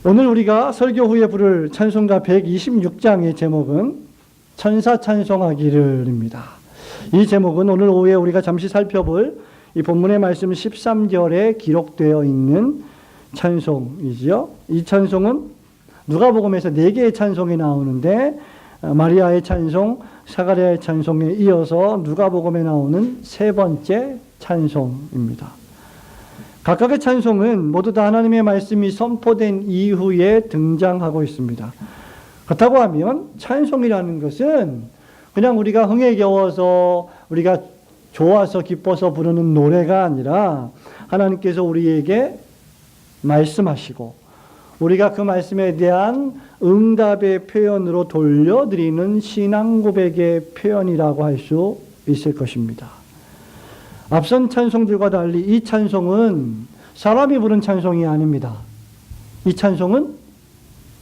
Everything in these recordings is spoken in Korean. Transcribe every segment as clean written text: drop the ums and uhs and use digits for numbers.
오늘 우리가 설교 후에 부를 찬송가 126장의 제목은 천사 찬송하기를입니다. 이 제목은 오늘 오후에 우리가 잠시 살펴볼 이 본문의 말씀 13절에 기록되어 있는 찬송이지요. 이 찬송은 누가복음에서 4개의 찬송이 나오는데 마리아의 찬송, 사가랴의 찬송에 이어서 누가복음에 나오는 3번째 찬송입니다. 각각의 찬송은 모두 다 하나님의 말씀이 선포된 이후에 등장하고 있습니다. 그렇다고 하면 찬송이라는 것은 그냥 우리가 흥에 겨워서 우리가 좋아서 기뻐서 부르는 노래가 아니라 하나님께서 우리에게 말씀하시고 우리가 그 말씀에 대한 응답의 표현으로 돌려드리는 신앙 고백의 표현이라고 할 수 있을 것입니다. 앞선 찬송들과 달리 이 찬송은 사람이 부른 찬송이 아닙니다. 이 찬송은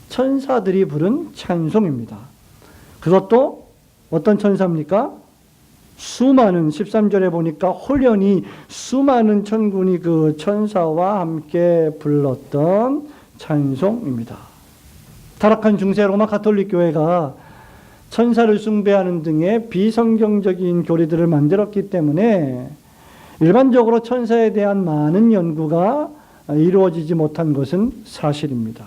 천사들이 부른 찬송입니다. 그것도 어떤 천사입니까? 수많은 13절에 보니까 홀연히 수많은 천군이 그 천사와 함께 불렀던 찬송입니다. 타락한 중세 로마 가톨릭 교회가 천사를 숭배하는 등의 비성경적인 교리들을 만들었기 때문에 일반적으로 천사에 대한 많은 연구가 이루어지지 못한 것은 사실입니다.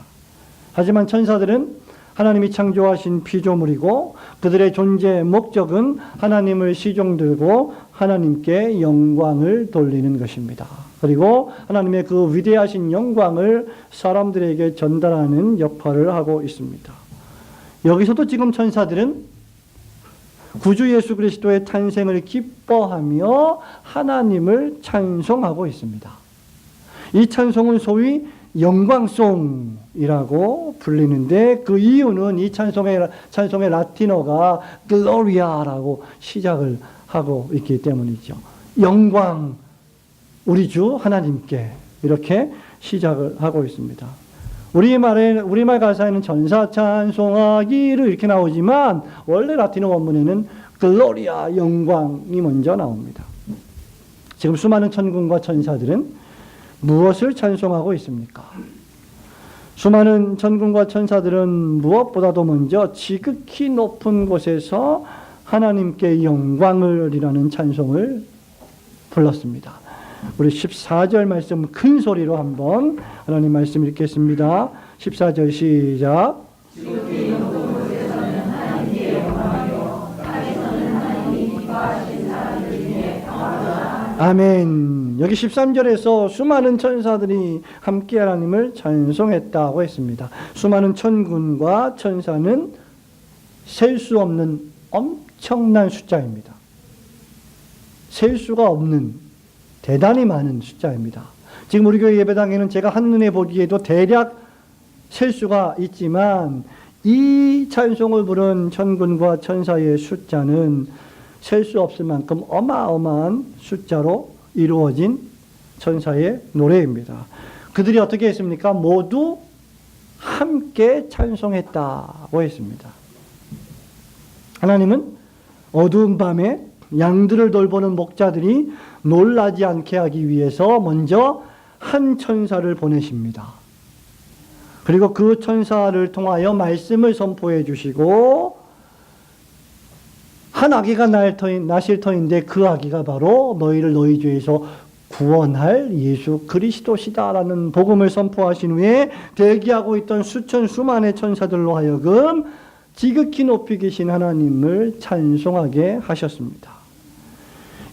하지만 천사들은 하나님이 창조하신 피조물이고 그들의 존재 목적은 하나님을 시종들고 하나님께 영광을 돌리는 것입니다. 그리고 하나님의 그 위대하신 영광을 사람들에게 전달하는 역할을 하고 있습니다. 여기서도 지금 천사들은 구주 예수 그리스도의 탄생을 기뻐하며 하나님을 찬송하고 있습니다. 이 찬송은 소위 영광송이라고 불리는데 그 이유는 이 찬송의 라틴어가 글로리아라고 시작을 하고 있기 때문이죠. 영광 우리 주 하나님께 이렇게 시작을 하고 있습니다. 우리말 가사에는 전사 찬송하기를 이렇게 나오지만 원래 라틴어 원문에는 글로리아 영광이 먼저 나옵니다. 지금 수많은 천군과 천사들은 무엇을 찬송하고 있습니까? 수많은 천군과 천사들은 무엇보다도 먼저 지극히 높은 곳에서 하나님께 영광을이라는 찬송을 불렀습니다. 우리 14절 말씀 큰 소리로 한번 하나님 말씀 읽겠습니다. 14절 시작. 지극히 높은 곳에서는 하나님께 영광이요 땅에서는 하나님이 기뻐하신 사람들 중에 평화로다. 아멘. 여기 13절에서 수많은 천사들이 함께 하나님을 찬송했다고 했습니다. 수많은 천군과 천사는 셀 수 없는 엄청난 숫자입니다. 셀 수가 없는 대단히 많은 숫자입니다. 지금 우리 교회 예배당에는 제가 한눈에 보기에도 대략 셀 수가 있지만 이 찬송을 부른 천군과 천사의 숫자는 셀 수 없을 만큼 어마어마한 숫자로 이루어진 천사의 노래입니다. 그들이 어떻게 했습니까? 모두 함께 찬송했다고 했습니다. 하나님은 어두운 밤에 양들을 돌보는 목자들이 놀라지 않게 하기 위해서 먼저 한 천사를 보내십니다. 그리고 그 천사를 통하여 말씀을 선포해 주시고 한 아기가 나실 터인데 그 아기가 바로 너희를 너희 죄에서 구원할 예수 그리스도시다라는 복음을 선포하신 후에 대기하고 있던 수천 수만의 천사들로 하여금 지극히 높이 계신 하나님을 찬송하게 하셨습니다.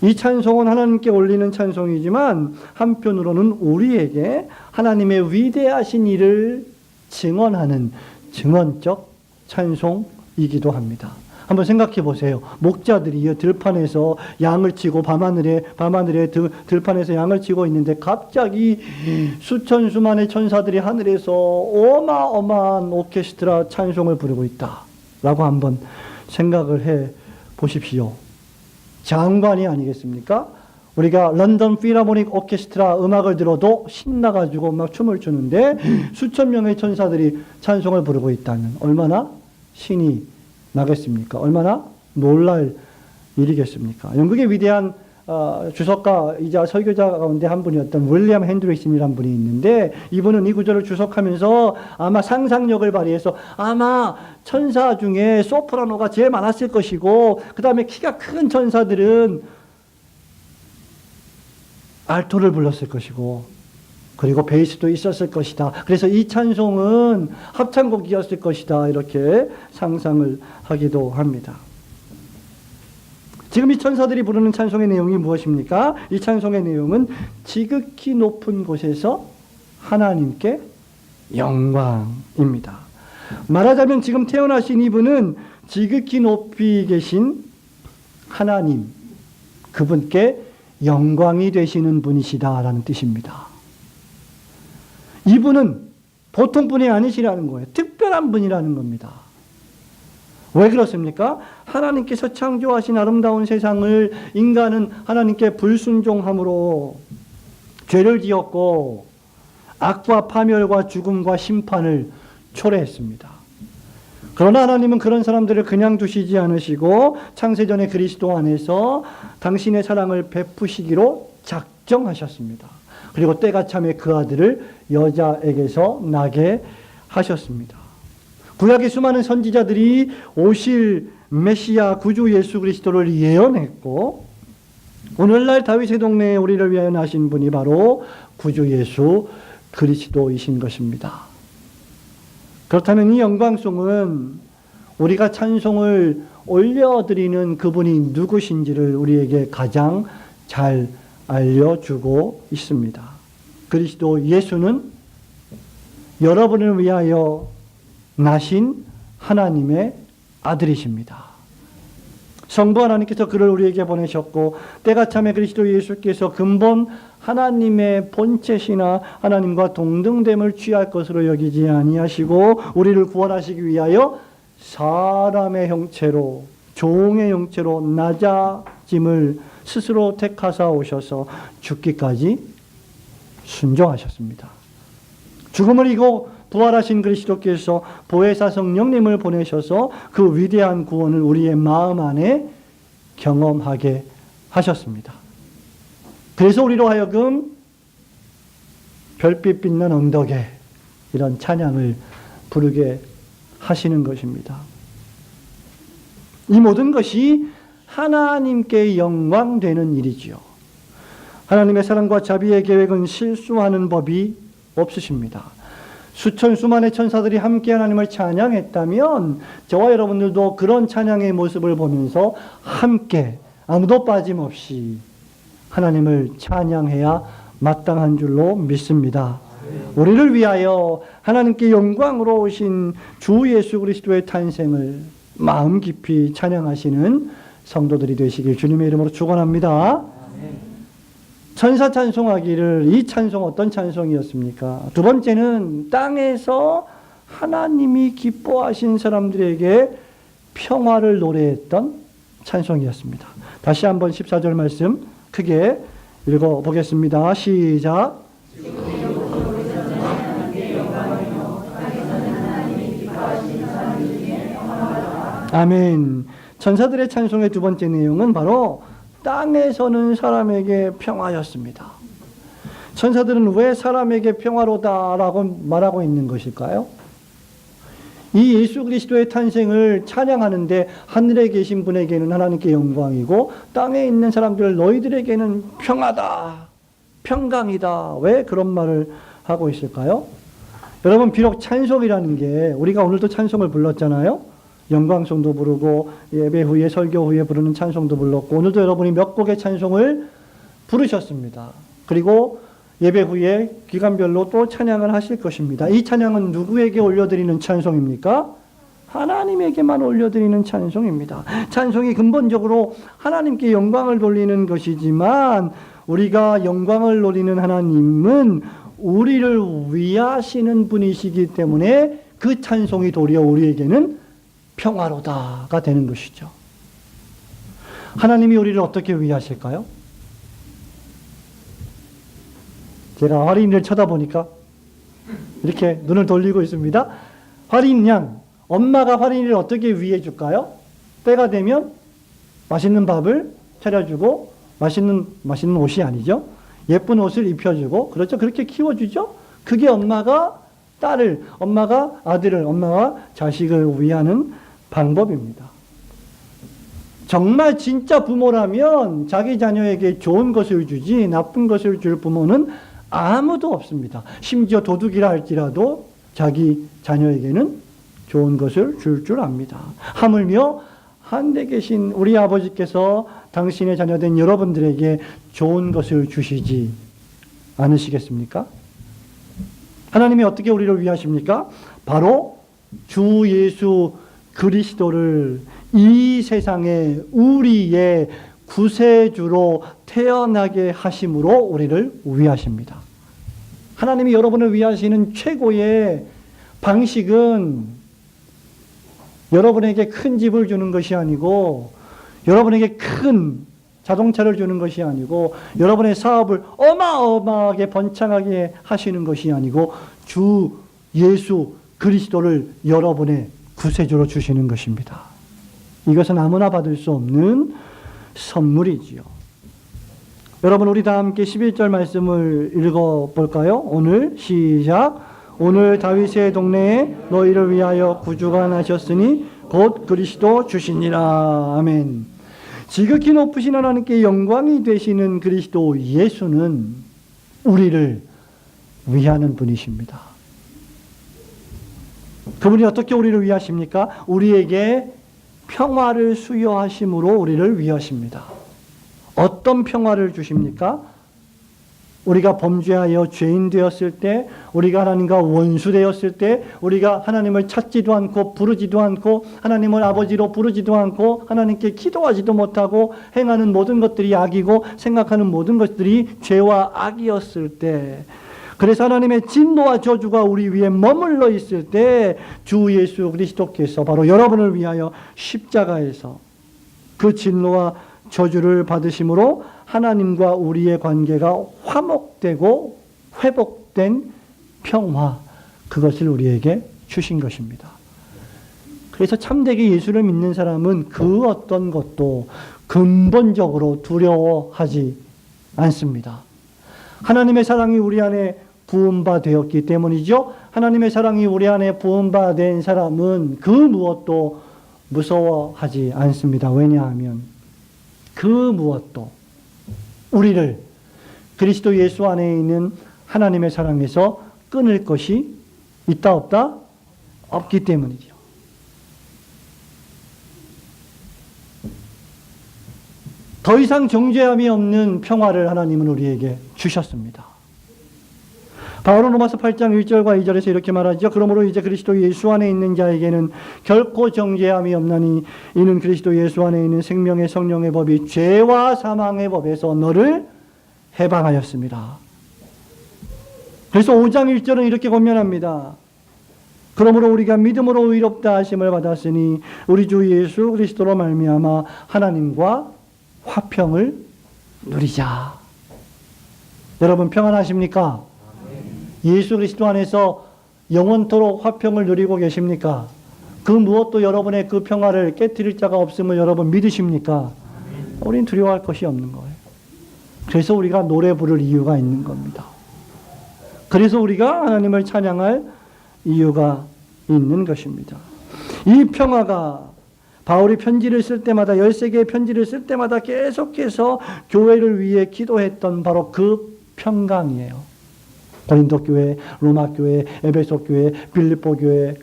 이 찬송은 하나님께 올리는 찬송이지만 한편으로는 우리에게 하나님의 위대하신 일을 증언하는 증언적 찬송이기도 합니다. 한번 생각해 보세요. 목자들이 들판에서 양을 치고 밤하늘에 들판에서 양을 치고 있는데 갑자기 수천 수만의 천사들이 하늘에서 어마어마한 오케스트라 찬송을 부르고 있다라고 한번 생각을 해 보십시오. 장관이 아니겠습니까? 우리가 런던 필하모닉 오케스트라 음악을 들어도 신나가지고 막 춤을 추는데 수천 명의 천사들이 찬송을 부르고 있다면 얼마나 신이 나겠습니까? 얼마나 놀랄 일이겠습니까? 영국의 위대한 주석가이자 설교자 가운데 한 분이었던 윌리엄 핸드릭슨이라는 분이 있는데, 이분은 이 구절을 주석하면서 아마 상상력을 발휘해서 아마 천사 중에 소프라노가 제일 많았을 것이고, 그 다음에 키가 큰 천사들은 알토를 불렀을 것이고, 그리고 베이스도 있었을 것이다. 그래서 이 찬송은 합창곡이었을 것이다. 이렇게 상상을 하기도 합니다. 지금 이 천사들이 부르는 찬송의 내용이 무엇입니까? 이 찬송의 내용은 지극히 높은 곳에서 하나님께 영광입니다. 말하자면 지금 태어나신 이분은 지극히 높이 계신 하나님, 그분께 영광이 되시는 분이시다라는 뜻입니다. 이분은 보통 분이 아니시라는 거예요. 특별한 분이라는 겁니다. 왜 그렇습니까? 하나님께서 창조하신 아름다운 세상을 인간은 하나님께 불순종함으로 죄를 지었고 악과 파멸과 죽음과 심판을 초래했습니다. 그러나 하나님은 그런 사람들을 그냥 두시지 않으시고 창세전의 그리스도 안에서 당신의 사랑을 베푸시기로 작정하셨습니다. 그리고 때가 참에 그 아들을 여자에게서 나게 하셨습니다. 구약의 수많은 선지자들이 오실 메시아 구주 예수 그리스도를 예언했고, 오늘날 다윗의 동네에 우리를 위하여 나신 분이 바로 구주 예수 그리스도이신 것입니다. 그렇다면 이 영광송은 우리가 찬송을 올려드리는 그분이 누구신지를 우리에게 가장 잘 알려주고 있습니다. 그리스도 예수는 여러분을 위하여 나신 하나님의 아들이십니다. 성부 하나님께서 그를 우리에게 보내셨고, 때가 참에 그리스도 예수께서 근본 하나님의 본체시나 하나님과 동등됨을 취할 것으로 여기지 아니하시고 우리를 구원하시기 위하여 사람의 형체로, 종의 형체로 낮아짐을 스스로 택하사 오셔서 죽기까지 순종하셨습니다. 죽음을 이기고 부활하신 그리스도께서 보혜사 성령님을 보내셔서 그 위대한 구원을 우리의 마음 안에 경험하게 하셨습니다. 그래서 우리로 하여금 별빛 빛난 언덕에 이런 찬양을 부르게 하시는 것입니다. 이 모든 것이 하나님께 영광되는 일이지요. 하나님의 사랑과 자비의 계획은 실수하는 법이 없으십니다. 수천 수만의 천사들이 함께 하나님을 찬양했다면 저와 여러분들도 그런 찬양의 모습을 보면서 함께 아무도 빠짐없이 하나님을 찬양해야 마땅한 줄로 믿습니다. 우리를 위하여 하나님께 영광으로 오신 주 예수 그리스도의 탄생을 마음 깊이 찬양하시는 성도들이 되시길 주님의 이름으로 축원합니다. 천사 찬송하기를, 이 찬송 어떤 찬송이었습니까? 두 번째는 땅에서 하나님이 기뻐하신 사람들에게 평화를 노래했던 찬송이었습니다. 다시 한번 14절 말씀 크게 읽어보겠습니다. 시작. 아멘. 천사들의 찬송의 두 번째 내용은 바로 땅에서는 사람에게 평화였습니다. 천사들은 왜 사람에게 평화로다라고 말하고 있는 것일까요? 이 예수 그리스도의 탄생을 찬양하는데 하늘에 계신 분에게는 하나님께 영광이고 땅에 있는 사람들 너희들에게는 평화다, 평강이다. 왜 그런 말을 하고 있을까요? 여러분, 비록 찬송이라는 게, 우리가 오늘도 찬송을 불렀잖아요. 영광송도 부르고 예배 후에 설교 후에 부르는 찬송도 불렀고, 오늘도 여러분이 몇 곡의 찬송을 부르셨습니다. 그리고 예배 후에 기간별로 또 찬양을 하실 것입니다. 이 찬양은 누구에게 올려드리는 찬송입니까? 하나님에게만 올려드리는 찬송입니다. 찬송이 근본적으로 하나님께 영광을 돌리는 것이지만, 우리가 영광을 돌리는 하나님은 우리를 위하시는 분이시기 때문에 그 찬송이 도리어 우리에게는 평화로다가 되는 것이죠. 하나님이 우리를 어떻게 위하실까요? 제가 화린이를 쳐다보니까 이렇게 눈을 돌리고 있습니다. 화린 양, 엄마가 화린이를 어떻게 위해 줄까요? 때가 되면 맛있는 밥을 차려주고 맛있는 옷이 아니죠. 예쁜 옷을 입혀주고, 그렇죠. 그렇게 키워주죠. 그게 엄마가 아들을, 엄마가 자식을 위하는 방법입니다. 정말 진짜 부모라면 자기 자녀에게 좋은 것을 주지 나쁜 것을 줄 부모는 아무도 없습니다. 심지어 도둑이라 할지라도 자기 자녀에게는 좋은 것을 줄 압니다. 하물며 하늘에 계신 우리 아버지께서 당신의 자녀된 여러분들에게 좋은 것을 주시지 않으시겠습니까? 하나님이 어떻게 우리를 위하십니까? 바로 주 예수 그리스도를 이 세상에 우리의 구세주로 태어나게 하심으로 우리를 위하십니다. 하나님이 여러분을 위하시는 최고의 방식은 여러분에게 큰 집을 주는 것이 아니고, 여러분에게 큰 자동차를 주는 것이 아니고, 여러분의 사업을 어마어마하게 번창하게 하시는 것이 아니고, 주 예수 그리스도를 여러분의 구세주로 주시는 것입니다. 이것은 아무나 받을 수 없는 선물이지요. 여러분, 우리 다 함께 11절 말씀을 읽어볼까요? 오늘 시작. 오늘 다윗의 동네에 너희를 위하여 구주가 나셨으니 곧 그리스도 주시니라. 아멘. 지극히 높으신 하나님께 영광이 되시는 그리스도 예수는 우리를 위하는 분이십니다. 그분이 어떻게 우리를 위하십니까? 우리에게 평화를 수여하심으로 우리를 위하십니다. 어떤 평화를 주십니까? 우리가 범죄하여 죄인 되었을 때, 우리가 하나님과 원수 되었을 때, 우리가 하나님을 찾지도 않고 부르지도 않고 하나님을 아버지로 부르지도 않고 하나님께 기도하지도 못하고 행하는 모든 것들이 악이고 생각하는 모든 것들이 죄와 악이었을 때, 그래서 하나님의 진노와 저주가 우리 위에 머물러 있을 때 주 예수 그리스도께서 바로 여러분을 위하여 십자가에서 그 진노와 저주를 받으심으로 하나님과 우리의 관계가 화목되고 회복된 평화, 그것을 우리에게 주신 것입니다. 그래서 참되게 예수를 믿는 사람은 그 어떤 것도 근본적으로 두려워하지 않습니다. 하나님의 사랑이 우리 안에 부음바 되었기 때문이죠. 하나님의 사랑이 우리 안에 부음바 된 사람은 그 무엇도 무서워하지 않습니다. 왜냐하면 그 무엇도 우리를 그리스도 예수 안에 있는 하나님의 사랑에서 끊을 것이 있다 없다? 없기 때문이죠. 더 이상 정죄함이 없는 평화를 하나님은 우리에게 주셨습니다. 바울은 로마서 8장 1절과 2절에서 이렇게 말하죠. 그러므로 이제 그리스도 예수 안에 있는 자에게는 결코 정죄함이 없나니 이는 그리스도 예수 안에 있는 생명의 성령의 법이 죄와 사망의 법에서 너를 해방하였습니다. 그래서 5장 1절은 이렇게 권면합니다. 그러므로 우리가 믿음으로 의롭다 하심을 받았으니 우리 주 예수 그리스도로 말미암아 하나님과 화평을 누리자. 여러분 평안하십니까? 예수 그리스도 안에서 영원토록 화평을 누리고 계십니까? 그 무엇도 여러분의 그 평화를 깨뜨릴 자가 없음을 여러분 믿으십니까? 우리는 두려워할 것이 없는 거예요. 그래서 우리가 노래 부를 이유가 있는 겁니다. 그래서 우리가 하나님을 찬양할 이유가 있는 것입니다. 이 평화가 바울이 편지를 쓸 때마다 13개의 편지를 쓸 때마다 계속해서 교회를 위해 기도했던 바로 그 평강이에요. 고린도 교회, 로마 교회, 에베소 교회, 빌립보 교회,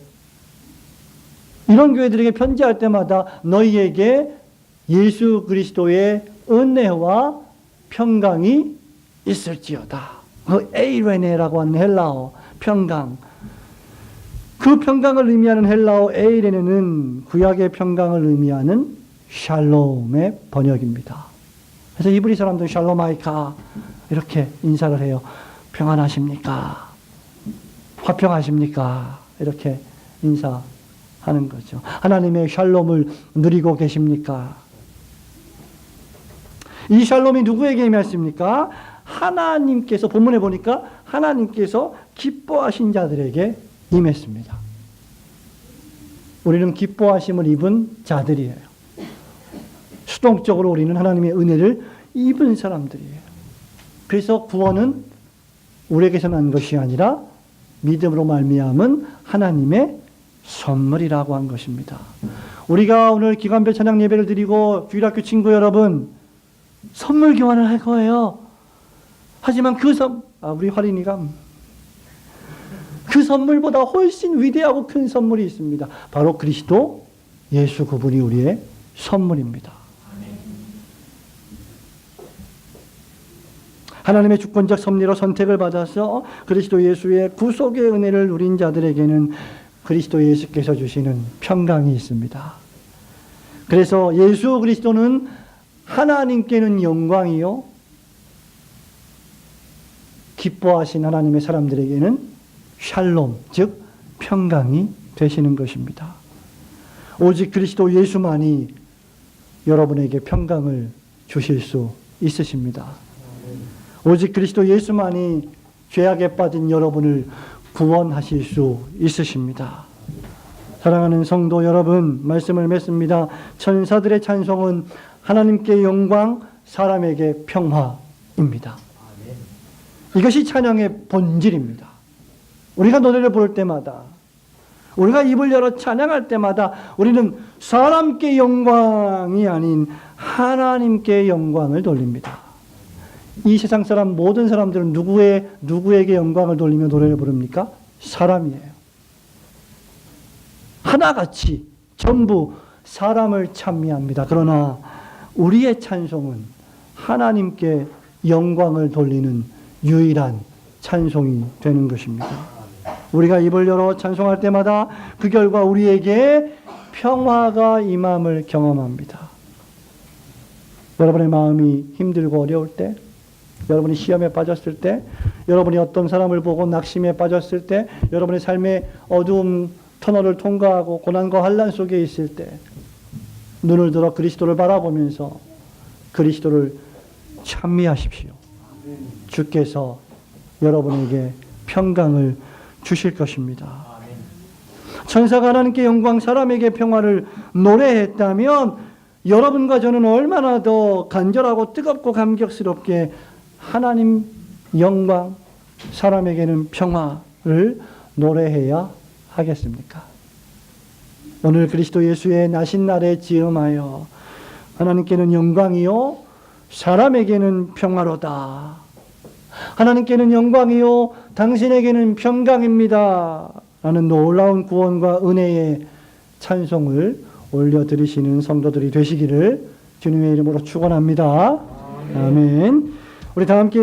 이런 교회들에게 편지할 때마다 너희에게 예수 그리스도의 은혜와 평강이 있을지어다. 그 에이레네라고 하는 헬라어 평강, 그 평강을 의미하는 헬라어 에이레네는 구약의 평강을 의미하는 샬롬의 번역입니다. 그래서 이브리 사람들은 샬롬아이카 이렇게 인사를 해요. 평안하십니까? 화평하십니까? 이렇게 인사하는 거죠. 하나님의 샬롬을 누리고 계십니까? 이 샬롬이 누구에게 임했습니까? 하나님께서, 본문에 보니까 하나님께서 기뻐하신 자들에게 임했습니다. 우리는 기뻐하심을 입은 자들이에요. 수동적으로 우리는 하나님의 은혜를 입은 사람들이에요. 그래서 구원은 우리에게서 난 것이 아니라 믿음으로 말미암은 하나님의 선물이라고 한 것입니다. 우리가 오늘 기간별 찬양 예배를 드리고 주일학교 친구 여러분 선물 교환을 할 거예요. 하지만 우리 화린이가 그 선물보다 훨씬 위대하고 큰 선물이 있습니다. 바로 그리스도 예수 그분이 우리의 선물입니다. 하나님의 주권적 섭리로 선택을 받아서 그리스도 예수의 구속의 은혜를 누린 자들에게는 그리스도 예수께서 주시는 평강이 있습니다. 그래서 예수 그리스도는 하나님께는 영광이요, 기뻐하신 하나님의 사람들에게는 샬롬, 즉 평강이 되시는 것입니다. 오직 그리스도 예수만이 여러분에게 평강을 주실 수 있으십니다. 오직 그리스도 예수만이 죄악에 빠진 여러분을 구원하실 수 있으십니다. 사랑하는 성도 여러분, 말씀을 맺습니다. 천사들의 찬송은 하나님께 영광, 사람에게 평화입니다. 이것이 찬양의 본질입니다. 우리가 노래를 부를 때마다, 우리가 입을 열어 찬양할 때마다 우리는 사람께 영광이 아닌 하나님께 영광을 돌립니다. 이 세상 사람, 모든 사람들은 누구에게 영광을 돌리며 노래를 부릅니까? 사람이에요. 하나같이 전부 사람을 찬미합니다. 그러나 우리의 찬송은 하나님께 영광을 돌리는 유일한 찬송이 되는 것입니다. 우리가 입을 열어 찬송할 때마다 그 결과 우리에게 평화가 임함을 경험합니다. 여러분의 마음이 힘들고 어려울 때, 여러분이 시험에 빠졌을 때, 여러분이 어떤 사람을 보고 낙심에 빠졌을 때, 여러분의 삶의 어두움 터널을 통과하고 고난과 환난 속에 있을 때 눈을 들어 그리스도를 바라보면서 그리스도를 찬미하십시오. 주께서 여러분에게 평강을 주실 것입니다. 천사가 하나님께 영광, 사람에게 평화를 노래했다면 여러분과 저는 얼마나 더 간절하고 뜨겁고 감격스럽게 하나님 영광, 사람에게는 평화를 노래해야 하겠습니까? 오늘 그리스도 예수의 나신 날에 지음하여 하나님께는 영광이요 사람에게는 평화로다. 하나님께는 영광이요 당신에게는 평강입니다. 라는 놀라운 구원과 은혜의 찬송을 올려드리시는 성도들이 되시기를 주님의 이름으로 축원합니다. 아멘. 우리 다 함께